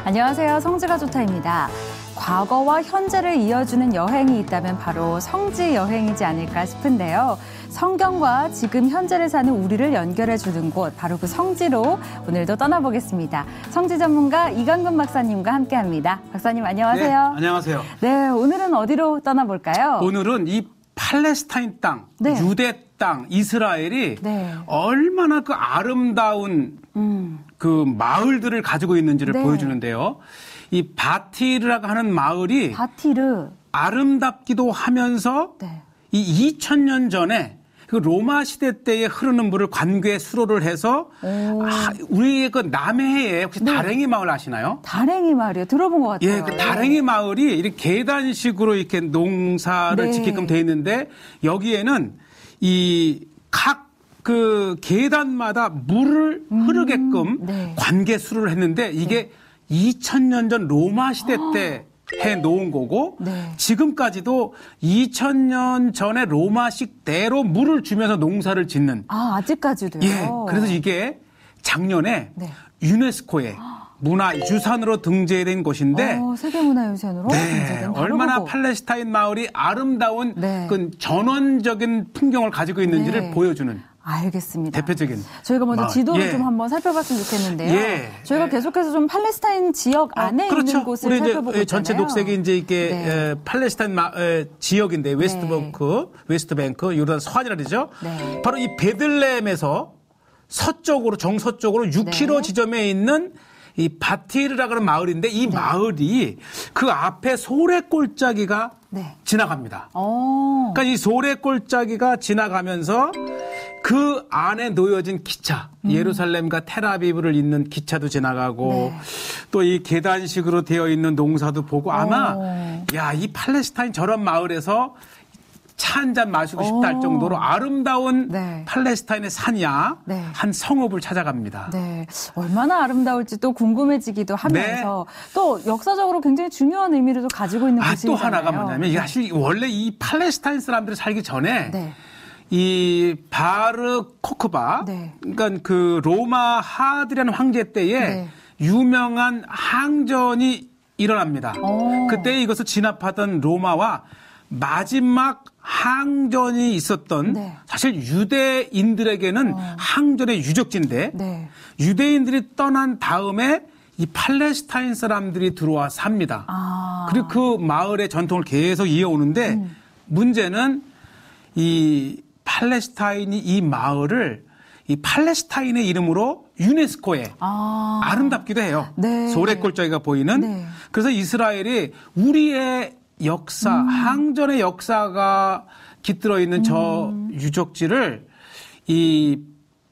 안녕하세요. 성지가 좋다입니다. 과거와 현재를 이어주는 여행이 있다면 바로 성지 여행이지 않을까 싶은데요. 성경과 지금 현재를 사는 우리를 연결해주는 곳, 바로 그 성지로 오늘도 떠나보겠습니다. 성지 전문가 이강근 박사님과 함께합니다. 박사님 안녕하세요. 네, 안녕하세요. 네, 오늘은 어디로 떠나볼까요? 오늘은 이 팔레스타인 땅, 네. 유대 땅, 이스라엘이 네. 얼마나 그 아름다운 그 마을들을 가지고 있는지를 네. 보여주는데요. 이 바티르라고 하는 마을이 바티르. 아름답기도 하면서 네. 이 2000년 전에 그 로마 시대 때에 흐르는 물을 관괴 수로를 해서 우리의 그 남해에 혹시 네. 다랭이 마을 아시나요? 다랭이 마을이요. 들어본 것 같아요. 예, 그 다랭이 마을이 이렇게 계단식으로 이렇게 농사를 네. 짓게끔 돼 있는데 여기에는 이 각 그 계단마다 물을 흐르게끔 네. 관계 수를 했는데 이게 2000년 전 로마 시대 때 해 놓은 거고 네. 지금까지도 2000년 전에 로마식대로 물을 주면서 농사를 짓는 아직까지도요? 예, 그래서 이게 작년에 네. 유네스코에 문화유산으로 등재된 곳인데 세계문화유산으로 네, 등재된 바로 얼마나 그곳. 팔레스타인 마을이 아름다운 네. 그 전원적인 풍경을 가지고 있는지를 네. 보여주는 알겠습니다. 대표적인 저희가 먼저 마을. 지도를 예. 좀 한번 살펴봤으면 좋겠는데요. 예. 저희가 예. 계속해서 좀 팔레스타인 지역 안에 그렇죠. 있는 곳을 우리 살펴보고 이제 있잖아요. 전체 녹색이 이제 이게 네. 팔레스타인 지역인데 웨스트뱅크, 요르단 서안이라 그러죠. 네. 바로 이 베들레헴에서 서쪽으로 정서쪽으로 6km 네. 지점에 있는 이 바티르라고 하는 마을인데 이 마을이 그 앞에 소래골짜기가 네. 지나갑니다. 어. 그러니까 이 소래골짜기가 지나가면서 그 안에 놓여진 기차, 예루살렘과 텔아비브를 잇는 기차도 지나가고 네. 또 이 계단식으로 되어 있는 농사도 보고 아마 야, 이 팔레스타인 저런 마을에서 차 한 잔 마시고 싶다 할 정도로 아름다운 네. 팔레스타인의 산이야 네. 한 성읍을 찾아갑니다. 네, 얼마나 아름다울지 또 궁금해지기도 하면서 또 역사적으로 굉장히 중요한 의미를 또 가지고 있는 곳이잖아요. 또 하나가 뭐냐면 이게 사실 원래 이 팔레스타인 사람들이 살기 전에 네. 이 바르 코크바, 네. 그러니까 그 로마 하드리안 황제 때에 네. 유명한 항전이 일어납니다. 그때 이것을 진압하던 로마와 마지막 항전이 있었던 네. 사실 유대인들에게는 항전의 유적지인데 네. 유대인들이 떠난 다음에 이 팔레스타인 사람들이 들어와 삽니다. 그리고 그 마을의 전통을 계속 이어오는데 문제는 이 팔레스타인이 이 마을을 이 팔레스타인의 이름으로 유네스코에 아름답기도 해요. 네. 소래골짜기가 보이는. 네. 그래서 이스라엘이 우리의 역사, 항전의 역사가 깃들어 있는 저 유적지를 이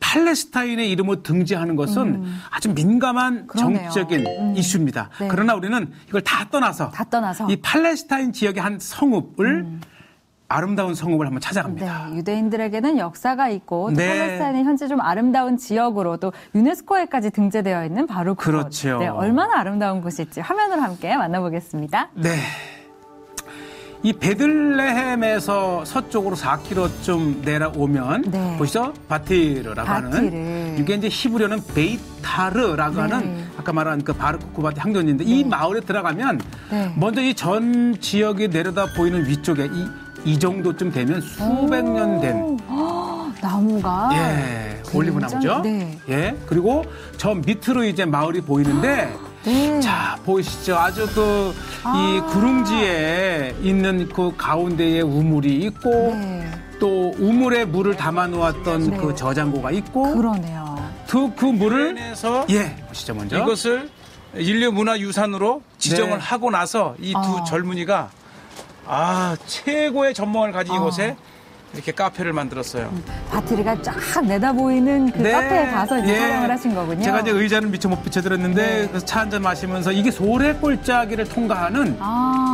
팔레스타인의 이름으로 등재하는 것은 아주 민감한 그러네요. 정치적인 이슈입니다. 네. 그러나 우리는 이걸 다 떠나서 이 팔레스타인 지역의 한 성읍을 아름다운 성읍을 한번 찾아갑니다. 네, 유대인들에게는 역사가 있고 또 네. 팔레스타인이 현재 좀 아름다운 지역으로 또 유네스코에까지 등재되어 있는 바로 그곳. 그렇죠. 네, 얼마나 아름다운 곳일지 화면으로 함께 만나보겠습니다. 네. 이 베들레헴에서 서쪽으로 4km쯤 내려오면 네. 보시죠? 바티르라고 하는 이게 이제 히브리어는 베이타르라고 하는 아까 말한 그 바르코크바티 항전인데 이 마을에 들어가면 먼저 이 전 지역이 내려다 보이는 위쪽에 이 정도쯤 되면 수백 년 된 나무가 예, 올리브 나무죠. 네. 예. 그리고 저 밑으로 이제 마을이 보이는데 네. 자, 보이시죠? 아주 이 구릉지에 있는 그 가운데에 우물이 있고 또 우물에 물을 담아 놓았던 그 저장고가 있고 그러네요. 그 물을 보시죠 먼저. 이것을 인류 문화유산으로 지정을 하고 나서 이 두 젊은이가 최고의 전망을 가진 이곳에 이렇게 카페를 만들었어요. 바티리가 쫙 내다보이는 그 네. 카페에 가서 이제 예. 촬영을 하신 거군요. 제가 이제 의자는 미처 못 비춰드렸는데 네. 그래서 차 한잔 마시면서 이게 소래 골짜기를 통과하는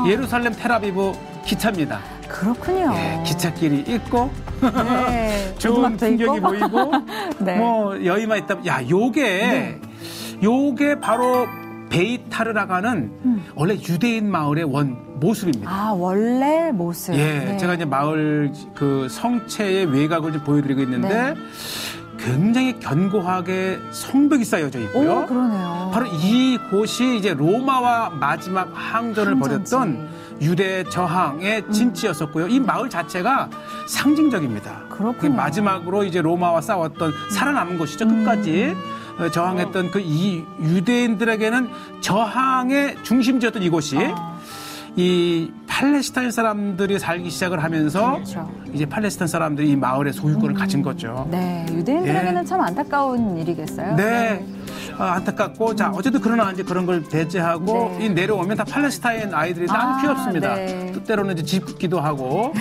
예루살렘 텔아비브 기차입니다. 그렇군요. 예, 기찻길이 있고 네. 좋은 오두막도 풍경이 있고. 보이고 네. 뭐 여의만 있다면 요게 바로 베이타르라고 하는 원래 유대인 마을의 원 모습입니다. 원래 모습. 예, 네. 제가 이제 마을 그 성체의 외곽을 좀 보여드리고 있는데 네. 굉장히 견고하게 성벽이 쌓여져 있고요. 오, 그러네요. 바로 이곳이 이제 로마와 마지막 항전을 항전지. 벌였던 유대 저항의 진지였었고요. 이 마을 자체가 상징적입니다. 그렇군요. 마지막으로 이제 로마와 싸웠던 살아남은 곳이죠. 끝까지 저항했던 그 이 유대인들에게는 저항의 중심지였던 이곳이 이 팔레스타인 사람들이 살기 시작을 하면서 그렇죠. 이제 팔레스타인 사람들이 이 마을의 소유권을 가진 거죠. 네, 유대인들에게는 예. 참 안타까운 일이겠어요. 네. 안타깝고 자 어쨌든 그러나 이제 그런 걸 배제하고 네. 이 내려오면 다 팔레스타인 아이들이 아무 필요 없습니다. 네. 때로는 이제 짓기도 하고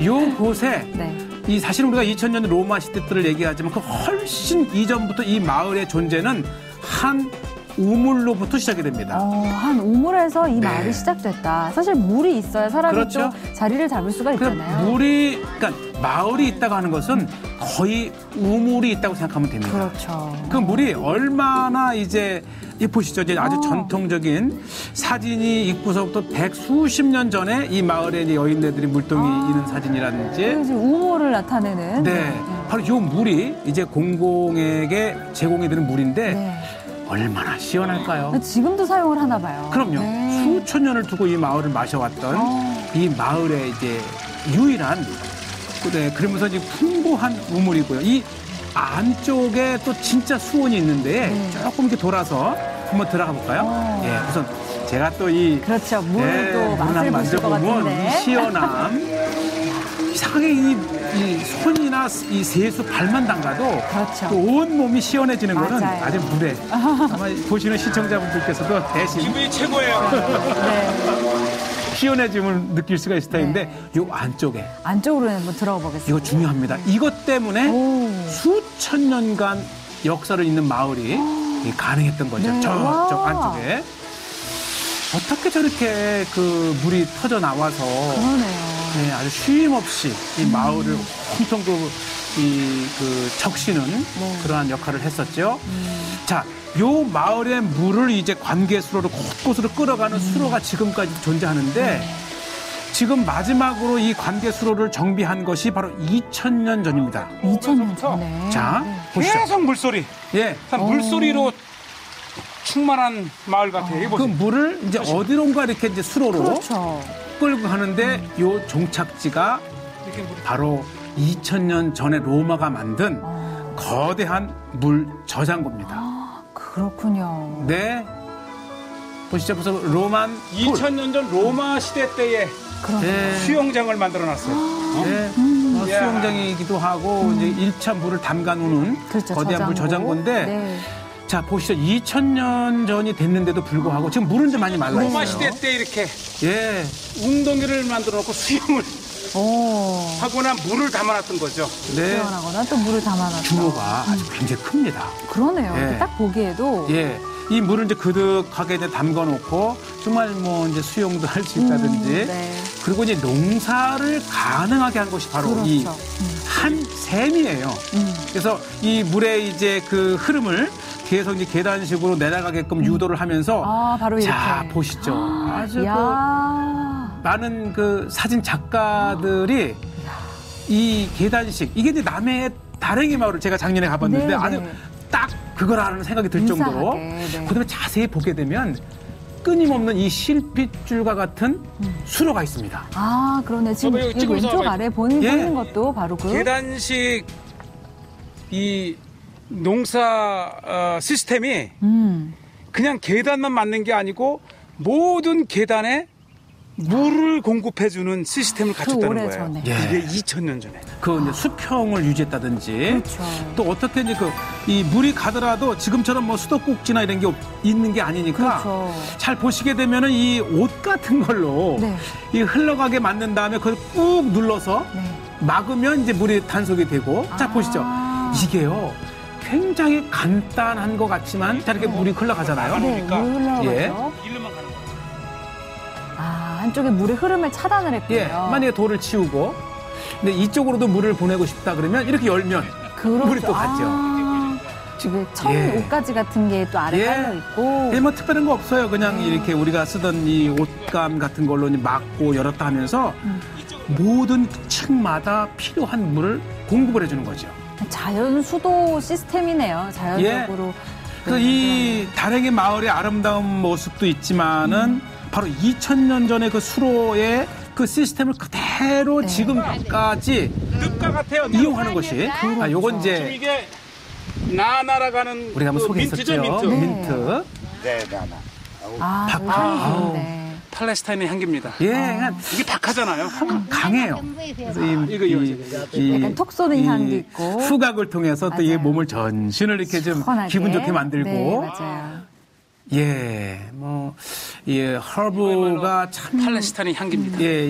요 곳에 네. 이 사실 우리가 2000년 로마 시대 때를 얘기하지만 그 훨씬 이전부터 이 마을의 존재는 한 우물로부터 시작이 됩니다. 한 우물에서 이 네. 마을이 시작됐다. 사실 물이 있어야 사람이 그렇죠. 또 자리를 잡을 수가 있잖아요. 그러니까 마을이 있다고 하는 것은 거의 우물이 있다고 생각하면 됩니다. 그렇죠. 그 물이 얼마나 이제 보시죠. 이제 아주 전통적인 사진이 있고서부터 백수십 년 전에 이 마을에 이제 여인네들이 물동이 있는 사진이라든지. 이제 우물을 나타내는. 네. 바로 이 물이 이제 공공에게 제공이 되는 물인데 네. 얼마나 시원할까요? 지금도 사용을 하나 봐요. 그럼요. 네. 수천 년을 두고 이 마을을 마셔왔던 이 마을의 이제 유일한 그러면서 이제 풍부한 우물이고요. 이 안쪽에 또 진짜 수온이 있는데 네. 조금 이렇게 돌아서 한번 들어가 볼까요? 예, 우선 제가 또 그렇죠. 물을 또 맛을 한번 보실 것 만져보면 같은데. 이 시원함. 이상하게 이 손이나 이 세수 발만 담가도 그렇죠. 또 온 몸이 시원해지는 거는 맞아요. 아주 물에 아마 보시는 시청자분들께서도 대신 기분이 최고예요. 네. 시원해짐을 느낄 수가 있을 텐데 요 안쪽에 안쪽으로 한번 들어가 보겠습니다. 이거 중요합니다. 이것 때문에 오. 수천 년간 역사를 잇는 마을이 가능했던 거죠. 네. 저쪽 와. 안쪽에 어떻게 저렇게 그 물이 터져 나와서 그러네요. 네, 아주 쉼 없이 이 마을을 엄청 적시는 그러한 역할을 했었죠. 자, 요 마을의 물을 이제 관계수로로 곳곳으로 끌어가는 수로가 지금까지 존재하는데 지금 마지막으로 이 관계수로를 정비한 것이 바로 2000년 전입니다. 2000년 전에. 자, 보시죠. 계속 물소리. 예. 물소리로 충만한 마을 같아요. 그 물을 이제 어디론가 이렇게 이제 수로로 그렇죠. 끌고 가는데 요 종착지가 바로 2000년 전에 로마가 만든 거대한 물 저장고입니다. 그렇군요. 네. 보시죠. 그래서 로만 2000년 전 로마 시대 때에 네. 수영장을 만들어놨어요. 네. 수영장이기도 하고 이제 1차 물을 담가 놓는 그렇죠, 거대한 물 저장고인데 네. 자, 보시죠. 2000년 전이 됐는데도 불구하고 지금 물은 좀 많이 말라 있어요. 로마 시대 때 이렇게 예. 웅덩이를 만들어 놓고 수영을 하거나 물을 담아놨던 거죠. 네. 시원하거나 또 물을 담아놨다. 규모가 아주 굉장히 큽니다. 그러네요. 예. 이렇게 딱 보기에도. 예. 이 물을 이제 그득하게 이제 담가 놓고 정말 뭐 이제 수영도 할 수 있다든지 네. 그리고 이제 농사를 가능하게 한 것이 바로 그렇죠. 이 한 샘이에요. 그래서 이 물의 이제 그 흐름을 계속 이제 계단식으로 내려가게끔 유도를 하면서 바로 이렇게. 자, 보시죠. 아주 이야. 많은 그 사진 작가들이 이 계단식 이게 이제 남해의 다랭이 마을을 제가 작년에 가봤는데 네, 아주 네. 딱 그거라는 생각이 들 정도로 네. 그다음에 자세히 보게 되면 끊임없는 이 실핏줄과 같은 수로가 있습니다. 그러네. 지금 저도 여기 찍고 왼쪽 있어요. 아래 보이는 예. 것도 바로 그. 계단식 이 농사 시스템이 그냥 계단만 맞는 게 아니고 모든 계단에 물을 공급해주는 시스템을 갖췄다는 거예요. 오래전에. 예. 이게 2000년 전에. 그 이제 수평을 유지했다든지 그렇죠. 또 어떻게 이제 이 물이 가더라도 지금처럼 뭐 수도꼭지나 이런 게 있는 게 아니니까 그렇죠. 잘 보시게 되면은 이 옷 같은 걸로 네. 이 흘러가게 만든 다음에 그걸 꾹 눌러서 네. 막으면 이제 물이 단속이 되고 자 보시죠. 이게요. 굉장히 간단한 것 같지만 자 이렇게 물이 흘러가잖아요. 네, 물 흘러가죠. 예. 일로만 가는 거예요. 한쪽에 물의 흐름을 차단을 했군요. 예, 만약에 돌을 치우고 근데 이쪽으로도 물을 보내고 싶다 그러면 이렇게 열면 물이 또 갔죠. 지금 천 옷가지 같은 게 또 아래 깔려 있고. 뭐 특별한 거 없어요. 그냥 이렇게 우리가 쓰던 이 옷감 같은 걸로 막고 열었다 하면서 모든 층마다 필요한 물을 공급을 해주는 거죠. 자연 수도 시스템이네요. 자연적으로. 그래서 이 다랭이 마을의 아름다운 모습도 있지만은 바로 2000년 전에 그 수로의 그 시스템을 그대로 지금까지 늪가 같아요. 이용하는 것이 요건 지금 이제 이게 나나라가는 우리가 한번 소개했었죠. 민트죠, 민트. 민트. 네, 나나. 박하. 네. 팔레스타인의 향기입니다. 예, 그냥 이게 박하잖아요. 강해요. 그래서 약간 톡 쏘는 향도 있고. 후각을 통해서 또 이 몸을 전신을 이렇게 좀 시원하게. 기분 좋게 만들고. 네, 맞아요. 예, 허브가 참. 팔레스타인의 향기입니다. 예,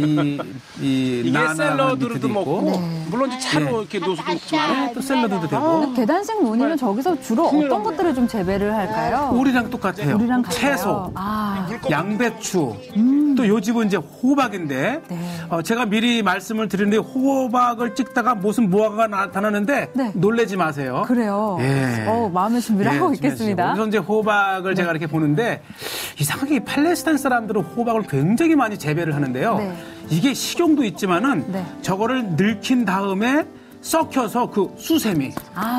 이게 샐러드로도 먹고, 물론 이제 차로 이렇게 넣어서도 먹지만, 또 샐러드도 되고. 계단식 논이면 저기서 주로 어떤 것들을 좀 재배를 할까요? 우리랑 똑같아요. 우리랑 같아요. 채소, 양배추, 또 요 집은 이제 호박인데, 제가 미리 말씀을 드리는데 호박을 찍다가 무슨 무화과가 나타나는데 놀래지 마세요. 그래요. 예. 마음의 준비를 하고 준비하시고. 있겠습니다. 그래서 이제 호박을 제가 이렇게 보는데 이상하게 팔레스타인 사람들은 호박을 굉장히 많이 재배를 하는데요. 이게 식용도 있지만은 저거를 늙힌 다음에 썩혀서 그 수세미.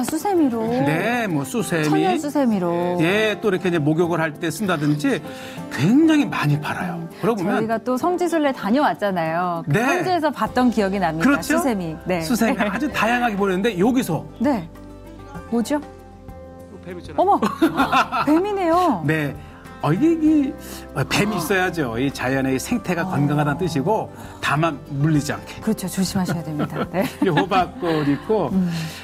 수세미로. 네, 뭐 수세미. 천연 수세미로. 예, 또 이렇게 이제 목욕을 할 때 쓴다든지 굉장히 많이 팔아요. 그러고 보면 저희가 또 성지순례 다녀왔잖아요. 그 현지에서 봤던 기억이 납니다. 그렇죠? 수세미. 네. 수세미 아주 다양하게 보이는데 여기서 네. 뭐죠? 뱀이잖아요. 어머, 뱀이네요. 네. 이게 뱀이 있어야죠. 이 자연의 생태가 건강하다는 뜻이고 다만 물리지 않게. 그렇죠. 조심하셔야 됩니다. 네. 이 호박꽃 있고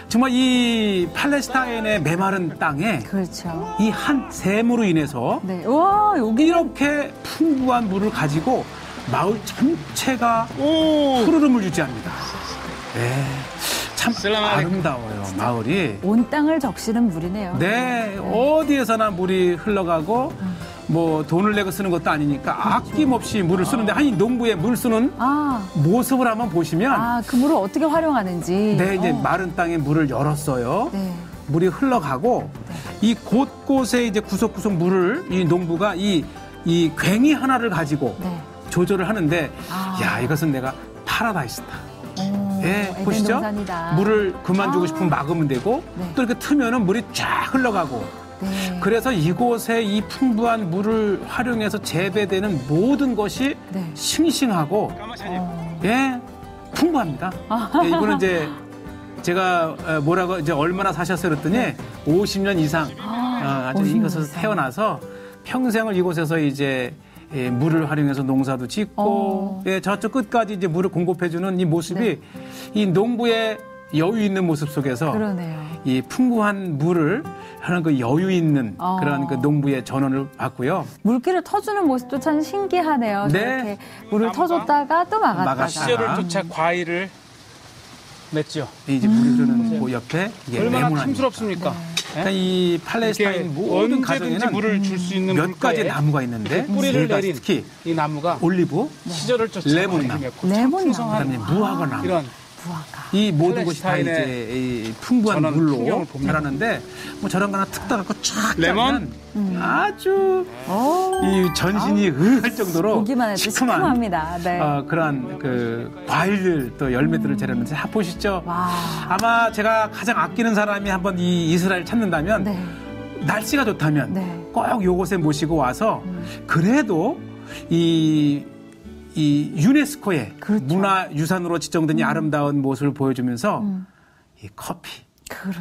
정말 이 팔레스타인의 메마른 땅에 그렇죠. 이 한 샘으로 인해서 와, 여기 이렇게 풍부한 물을 가지고 마을 전체가 푸르름을 유지합니다. 네. 참 아름다워요, 마을이. 온 땅을 적시는 물이네요. 네, 어디에서나 물이 흘러가고 뭐 돈을 내고 쓰는 것도 아니니까 아낌없이 물을 쓰는데 한 이 농부의 물 쓰는 모습을 한번 보시면 그 물을 어떻게 활용하는지. 네, 이제 마른 땅에 물을 열었어요. 네. 물이 흘러가고 이 곳곳에 이제 구석구석 물을 이 농부가 이 괭이 하나를 가지고 조절을 하는데 야, 이것은 내가 파라다이스다. 예, 보시죠. 농산이다. 물을 그만 주고 싶으면 막으면 되고 또 이렇게 트면은 물이 쫙 흘러가고 그래서 이곳에 이 풍부한 물을 활용해서 재배되는 모든 것이 싱싱하고 예, 풍부합니다. 예, 이거는 이제 제가 뭐라고 이제 얼마나 사셨어요 그랬더니 50년 이상 아주 50년 이곳에서 이상. 태어나서 평생을 이곳에서 이제 물을 활용해서 농사도 짓고 저쪽 끝까지 이제 물을 공급해주는 이 모습이 이 농부의 여유 있는 모습 속에서 그러네요. 이 풍부한 물을 하는 그 여유 있는 그런 그 농부의 전원을 봤고요. 물길을 터주는 모습도 참 신기하네요. 네. 저렇게 물을 터줬다가 또 막았다가. 시절을 쫓아 과일을 맺죠. 이제 물이 흐르는 그 옆에 이게 얼마나 레몬 탐스럽습니까? 그러니까 이 팔레스타인 모든 언제든지 가정에는 물을 줄 수 있는 몇 가지 나무가 있는데 뿌리를 세 가지, 내린 특히 이 나무가 올리브, 시절을 쫓아 레몬나무, 그다음에 무화과 나무. 이런 이 모든 것이 다 팔레스타인의 이제 이 풍부한 저는 물로 풍경을 봅니다. 자라는데 뭐 저런 거 하나 툭 따갖고 쫙 레몬? 짜면 아주 이 전신이 의할 정도로 보기만 해도 시큼한 시큼합니다. 네. 그러한 그 과일들 또 열매들을 재렸는데 보시죠. 와. 아마 제가 가장 아끼는 사람이 한번 이 이스라엘 찾는다면 날씨가 좋다면 꼭 요곳에 모시고 와서 그래도 이 유네스코의 문화유산으로 지정된 이 아름다운 모습을 보여주면서 이 커피,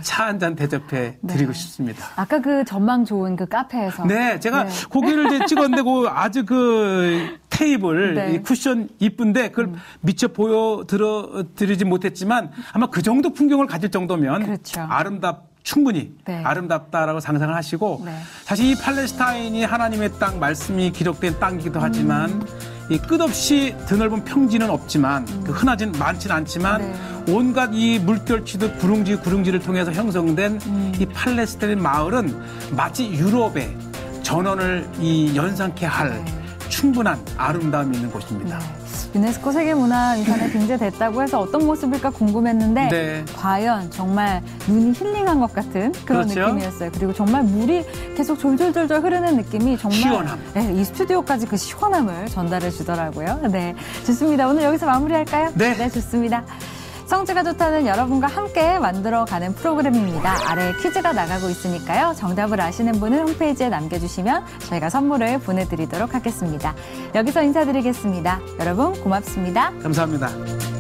차 한 잔 대접해 드리고 싶습니다. 아까 그 전망 좋은 그 카페에서. 네, 제가 고기를 이제 찍었는데 아주 그 테이블, 이 쿠션 이쁜데 그걸 미처 보여드리지 못했지만 아마 그 정도 풍경을 가질 정도면 충분히 아름답다라고 상상을 하시고 사실 이 팔레스타인이 하나님의 땅, 말씀이 기록된 땅이기도 하지만 이 끝없이 드넓은 평지는 없지만 흔하진 많지는 않지만 온갖 이 물결치도 구릉지를 통해서 형성된 이 팔레스타인 마을은 마치 유럽의 전원을 이 연상케 할 충분한 아름다움이 있는 곳입니다. 유네스코 세계문화유산에 등재됐다고 해서 어떤 모습일까 궁금했는데 네. 과연 정말 눈이 힐링한 것 같은 그런 그렇죠? 느낌이었어요. 그리고 정말 물이 계속 졸졸졸졸 흐르는 느낌이 정말 시원함. 네, 이 스튜디오까지 그 시원함을 전달해 주더라고요. 네, 좋습니다. 오늘 여기서 마무리할까요? 네. 좋습니다. 성지가 좋다는 여러분과 함께 만들어가는 프로그램입니다. 아래 퀴즈가 나가고 있으니까요. 정답을 아시는 분은 홈페이지에 남겨주시면 저희가 선물을 보내드리도록 하겠습니다. 여기서 인사드리겠습니다. 여러분 고맙습니다. 감사합니다.